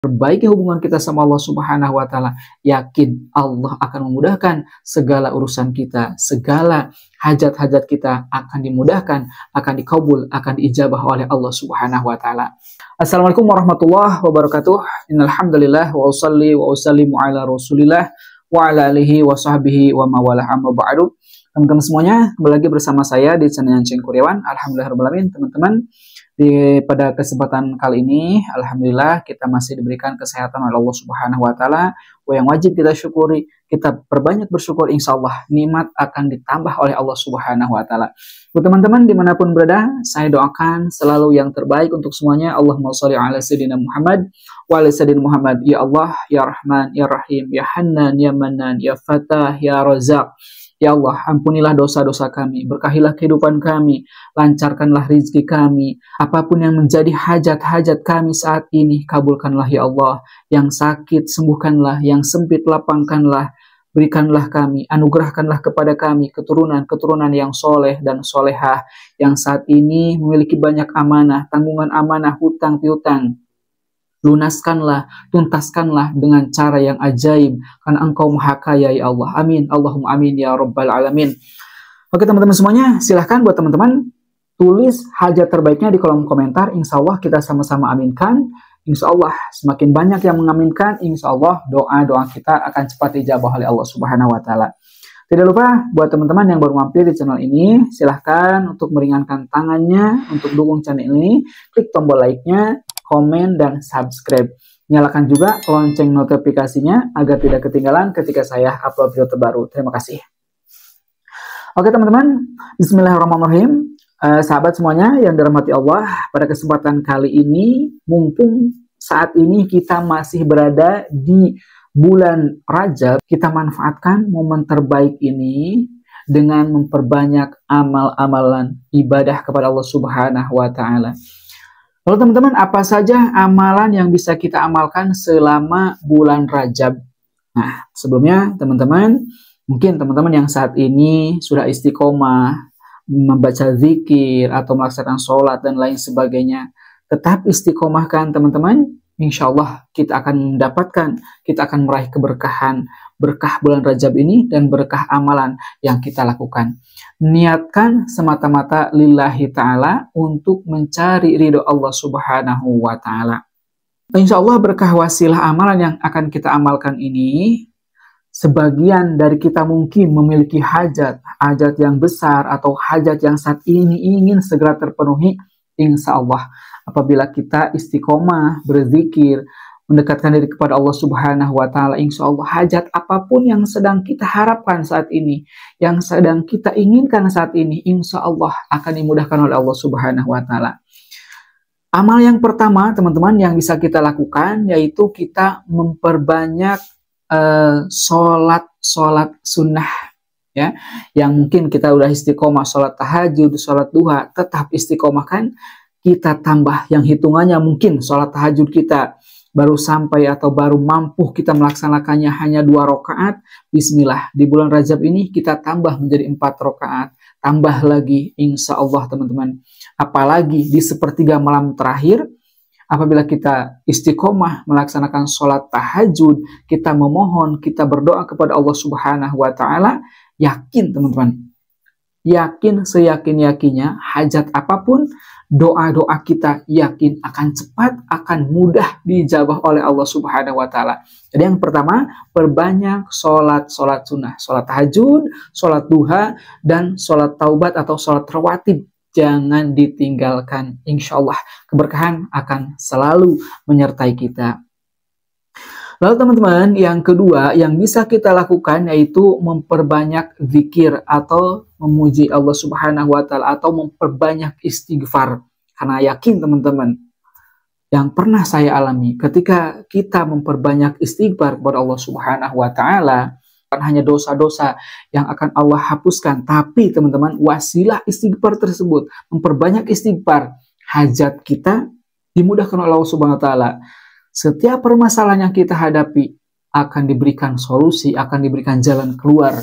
perbaiki hubungan kita sama Allah Subhanahu wa taala, yakin Allah akan memudahkan segala urusan kita, segala hajat-hajat kita akan dimudahkan, akan dikabul, akan diijabah oleh Allah Subhanahu wa taala. Assalamualaikum warahmatullahi wabarakatuh. Innal hamdalillah wa usalli wa usallimu ala Rasulillah wa ala alihi wa sahbihi wa mawalah, amma ba'du. Teman-teman semuanya, kembali lagi bersama saya di channel Yanceng Kuryawan. Alhamdulillahirabbil alamin, teman-teman. Pada kesempatan kali ini, alhamdulillah kita masih diberikan kesehatan oleh Allah Subhanahu wa taala. Yang wajib kita syukuri, kita perbanyak bersyukur, insya Allah nikmat akan ditambah oleh Allah Subhanahu wa taala. Buat teman-teman dimanapun berada, saya doakan selalu yang terbaik untuk semuanya. Allahumma sholli ala sayyidina Muhammad wa ala sayyidina Muhammad. Ya Allah, ya Rahman, ya Rahim, ya Hannan, ya Mannan, ya Fatah, ya Razak. Ya Allah, ampunilah dosa-dosa kami, berkahilah kehidupan kami, lancarkanlah rizki kami, apapun yang menjadi hajat-hajat kami saat ini, kabulkanlah ya Allah. Yang sakit, sembuhkanlah, yang sempit, lapangkanlah, berikanlah kami, anugerahkanlah kepada kami keturunan-keturunan yang soleh dan solehah, yang saat ini memiliki banyak amanah, tanggungan amanah, hutang piutang. Lunaskanlah, tuntaskanlah dengan cara yang ajaib, karena Engkau Maha Kaya ya Allah. Amin, Allahumma amin ya Rabbal alamin. Oke teman-teman semuanya, silahkan buat teman-teman tulis hajat terbaiknya di kolom komentar. Insya Allah kita sama-sama aminkan. Insya Allah semakin banyak yang mengaminkan, insya Allah doa-doa kita akan cepat dijabah oleh Allah Subhanahu wa taala. Tidak lupa buat teman-teman yang baru mampir di channel ini, silahkan untuk meringankan tangannya untuk dukung channel ini, klik tombol like-nya, komen, dan subscribe. Nyalakan juga lonceng notifikasinya agar tidak ketinggalan ketika saya upload video terbaru. Terima kasih. Oke teman-teman, bismillahirrahmanirrahim. Sahabat semuanya yang dirahmati Allah, pada kesempatan kali ini, mumpung saat ini kita masih berada di bulan Rajab, kita manfaatkan momen terbaik ini dengan memperbanyak amal-amalan ibadah kepada Allah Subhanahu wa taala. Lalu teman-teman, apa saja amalan yang bisa kita amalkan selama bulan Rajab? Nah, sebelumnya teman-teman, mungkin teman-teman yang saat ini sudah istiqomah, membaca zikir atau melaksanakan sholat dan lain sebagainya, tetap istiqomahkan teman-teman. Insya Allah kita akan mendapatkan, kita akan meraih keberkahan, berkah bulan Rajab ini dan berkah amalan yang kita lakukan. Niatkan semata-mata lillahi ta'ala untuk mencari ridho Allah Subhanahu wa ta'ala. Insya Allah berkah wasilah amalan yang akan kita amalkan ini, sebagian dari kita mungkin memiliki hajat yang besar atau hajat yang saat ini ingin segera terpenuhi. Insya Allah apabila kita istiqomah, berzikir, mendekatkan diri kepada Allah Subhanahu wa taala, insya Allah hajat apapun yang sedang kita harapkan saat ini, yang sedang kita inginkan saat ini, insya Allah akan dimudahkan oleh Allah Subhanahu wa taala. Amal yang pertama teman-teman yang bisa kita lakukan yaitu kita memperbanyak sholat sunnah, ya, yang mungkin kita udah istiqomah sholat tahajud, sholat duha, tetap istiqomahkan, kita tambah yang hitungannya mungkin sholat tahajud kita baru sampai atau baru mampu kita melaksanakannya hanya 2 rakaat. Bismillah, di bulan Rajab ini kita tambah menjadi 4 rakaat, tambah lagi insya Allah teman-teman. Apalagi di sepertiga malam terakhir, apabila kita istiqomah melaksanakan sholat tahajud, kita memohon, kita berdoa kepada Allah Subhanahu wa taala, yakin teman-teman, yakin seyakin-yakinnya hajat apapun, doa-doa kita yakin akan cepat, akan mudah dijabah oleh Allah Subhanahu wa taala. Jadi yang pertama, perbanyak sholat sunnah, sholat tahajud, sholat duha, dan sholat taubat atau sholat rawatib. Jangan ditinggalkan. Insya Allah keberkahan akan selalu menyertai kita. Lalu teman-teman, yang kedua yang bisa kita lakukan yaitu memperbanyak zikir atau memuji Allah Subhanahu wa taala atau memperbanyak istighfar. Karena yakin teman-teman, yang pernah saya alami ketika kita memperbanyak istighfar kepada Allah Subhanahu wa taala, bukan hanya dosa-dosa yang akan Allah hapuskan, tapi teman-teman, wasilah istighfar tersebut, memperbanyak istighfar, hajat kita dimudahkan oleh Allah Subhanahu wa taala. Setiap permasalahan yang kita hadapi akan diberikan solusi, akan diberikan jalan keluar.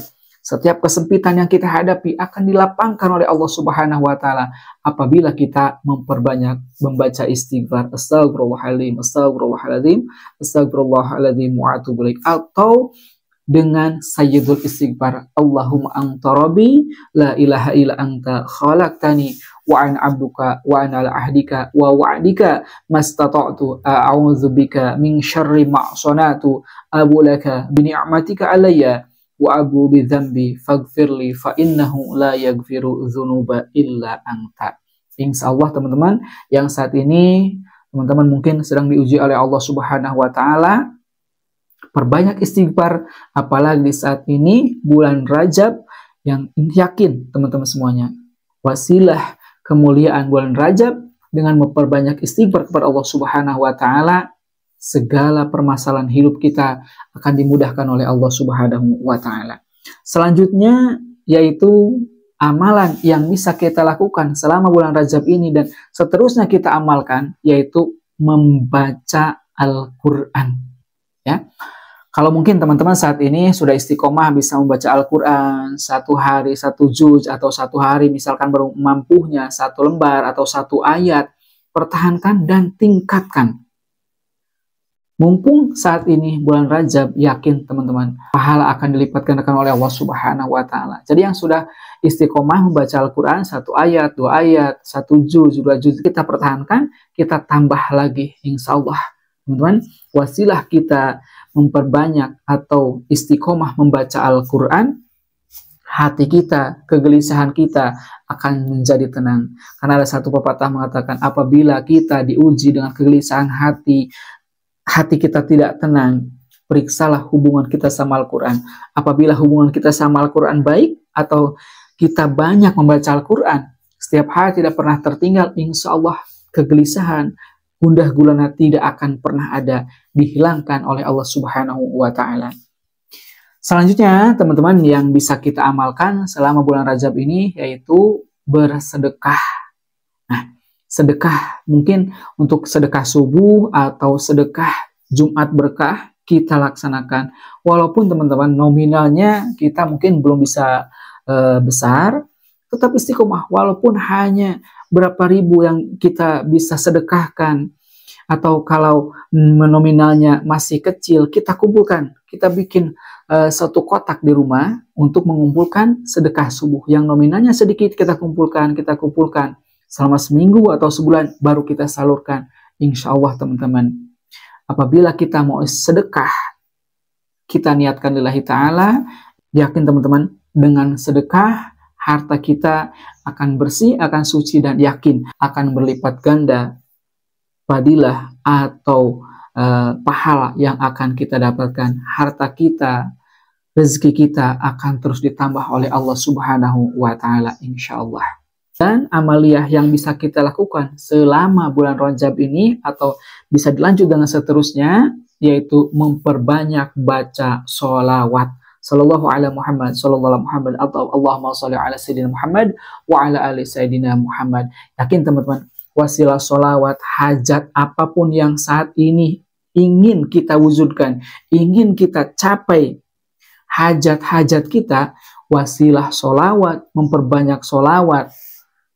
Setiap kesempitan yang kita hadapi akan dilapangkan oleh Allah Subhanahu wa taala apabila kita memperbanyak membaca istighfar, astagfirullahaladzim, astagfirullahaladzim, astagfirullahaladzim wa atubu ilaik, atau dengan sayyidul istighfar, Allahumma anta rabbi la ilaha illa anta khalaqtani wa ana abduka wa ana ala ahdika wa wa'dika mastata'tu a'udzubika min syarri ma sanatu abu laka bi ni'matika alayya wa abu bi dzambi faghfirli fa innahu la yaghfiru dzunuba illa anta. Insyaallah teman-teman yang saat ini teman-teman mungkin sedang diuji oleh Allah Subhanahu wa taala, perbanyak istighfar apalagi di saat ini bulan Rajab yang yakin teman-teman semuanya wasilah kemuliaan bulan Rajab dengan memperbanyak istighfar kepada Allah Subhanahu wa taala, segala permasalahan hidup kita akan dimudahkan oleh Allah Subhanahu wa taala. Selanjutnya yaitu amalan yang bisa kita lakukan selama bulan Rajab ini dan seterusnya kita amalkan, yaitu membaca Al-Qur'an. Ya. Kalau mungkin teman-teman saat ini sudah istiqomah bisa membaca Al-Quran 1 hari 1 juz, atau 1 hari misalkan baru mampunya 1 lembar atau 1 ayat, pertahankan dan tingkatkan. Mumpung saat ini bulan Rajab, yakin teman-teman pahala akan dilipat gandakan oleh Allah Subhanahu wa taala. Jadi yang sudah istiqomah membaca Al-Qur'an 1 ayat, 2 ayat, 1 juz, 2 juz, kita pertahankan, kita tambah lagi insyaallah. Teman-teman, wasilah kita memperbanyak atau istiqomah membaca Al-Qur'an, hati kita, kegelisahan kita akan menjadi tenang. Karena ada satu pepatah mengatakan, apabila kita diuji dengan kegelisahan hati kita tidak tenang, periksalah hubungan kita sama Al-Quran. Apabila hubungan kita sama Al-Quran baik, atau kita banyak membaca Al-Quran, setiap hari tidak pernah tertinggal, insya Allah kegelisahan, gundah gulana tidak akan pernah ada, dihilangkan oleh Allah Subhanahu wa taala. Selanjutnya, teman-teman yang bisa kita amalkan selama bulan Rajab ini yaitu bersedekah. Nah, sedekah mungkin untuk sedekah subuh atau sedekah Jumat berkah kita laksanakan. Walaupun teman-teman nominalnya kita mungkin belum bisa besar, tetap istiqomah. Walaupun hanya berapa ribu yang kita bisa sedekahkan, atau kalau nominalnya masih kecil, kita kumpulkan. Kita bikin satu kotak di rumah untuk mengumpulkan sedekah subuh. Yang nominalnya sedikit kita kumpulkan. Selama seminggu atau sebulan baru kita salurkan. Insya Allah teman-teman, apabila kita mau sedekah, kita niatkan lillahi ta'ala, yakin teman-teman dengan sedekah harta kita akan bersih, akan suci, dan yakin akan berlipat ganda fadilah atau pahala yang akan kita dapatkan. Harta kita, rezeki kita akan terus ditambah oleh Allah Subhanahu wa ta'ala insya Allah. Dan amaliyah yang bisa kita lakukan selama bulan Rajab ini atau bisa dilanjut dengan seterusnya, yaitu memperbanyak baca sholawat. Sallallahu ala Muhammad, sallallahu ala Muhammad, atau Allahumma sholli ala Sayyidina Muhammad wa ala ali Sayyidina Muhammad. Yakin teman-teman, wasilah sholawat, hajat apapun yang saat ini ingin kita wujudkan, ingin kita capai, hajat-hajat kita, wasilah sholawat, memperbanyak sholawat.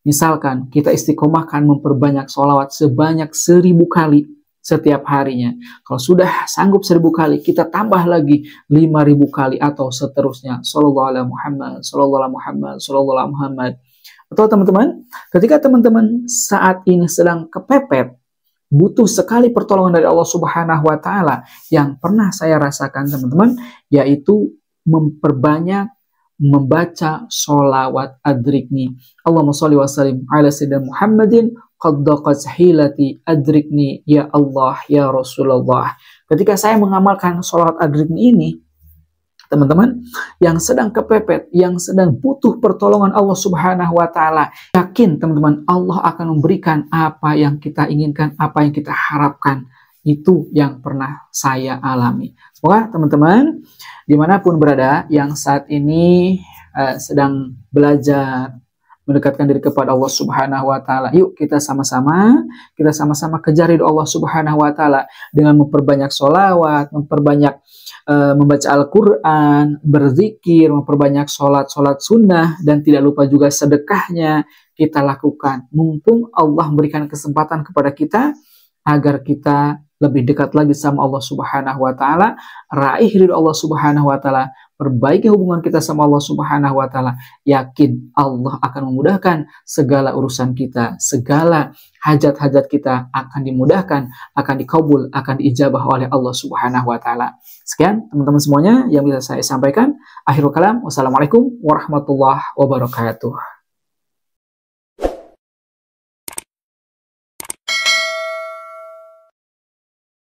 Misalkan kita istiqomahkan memperbanyak sholawat sebanyak 1000 kali setiap harinya. Kalau sudah sanggup 1000 kali, kita tambah lagi 5000 kali atau seterusnya. Sallallahu alaihi Muhammad, sallallahu alaihi Muhammad, sallallahu alaihi Muhammad. Atau teman-teman, ketika teman-teman saat ini sedang kepepet, butuh sekali pertolongan dari Allah Subhanahu wa taala, yang pernah saya rasakan teman-teman, yaitu memperbanyak membaca sholawat adrikni. Allahumma sholli wa sallim ala sayyidina Muhammadin qaddaqat hilati adrikni ya Allah ya Rasulullah. Ketika saya mengamalkan sholawat adrikni ini, teman-teman yang sedang kepepet, yang sedang butuh pertolongan Allah Subhanahu wa taala, yakin teman-teman Allah akan memberikan apa yang kita inginkan, apa yang kita harapkan. Itu yang pernah saya alami. Semoga teman-teman dimanapun berada yang saat ini sedang belajar mendekatkan diri kepada Allah Subhanahu wa taala. Yuk kita sama-sama kejar ridho Allah Subhanahu wa taala dengan memperbanyak sholawat, memperbanyak membaca Al-Quran, berzikir, memperbanyak sholat sunnah, dan tidak lupa juga sedekahnya kita lakukan. Mumpung Allah memberikan kesempatan kepada kita agar kita lebih dekat lagi sama Allah Subhanahu wa taala, raih ridho Allah Subhanahu wa taala, perbaiki hubungan kita sama Allah Subhanahu wa taala. Yakin Allah akan memudahkan segala urusan kita, segala hajat-hajat kita akan dimudahkan, akan dikabul, akan diijabah oleh Allah Subhanahu wa taala. Sekian teman-teman semuanya yang bisa saya sampaikan. Akhirul kalam, wassalamualaikum warahmatullahi wabarakatuh.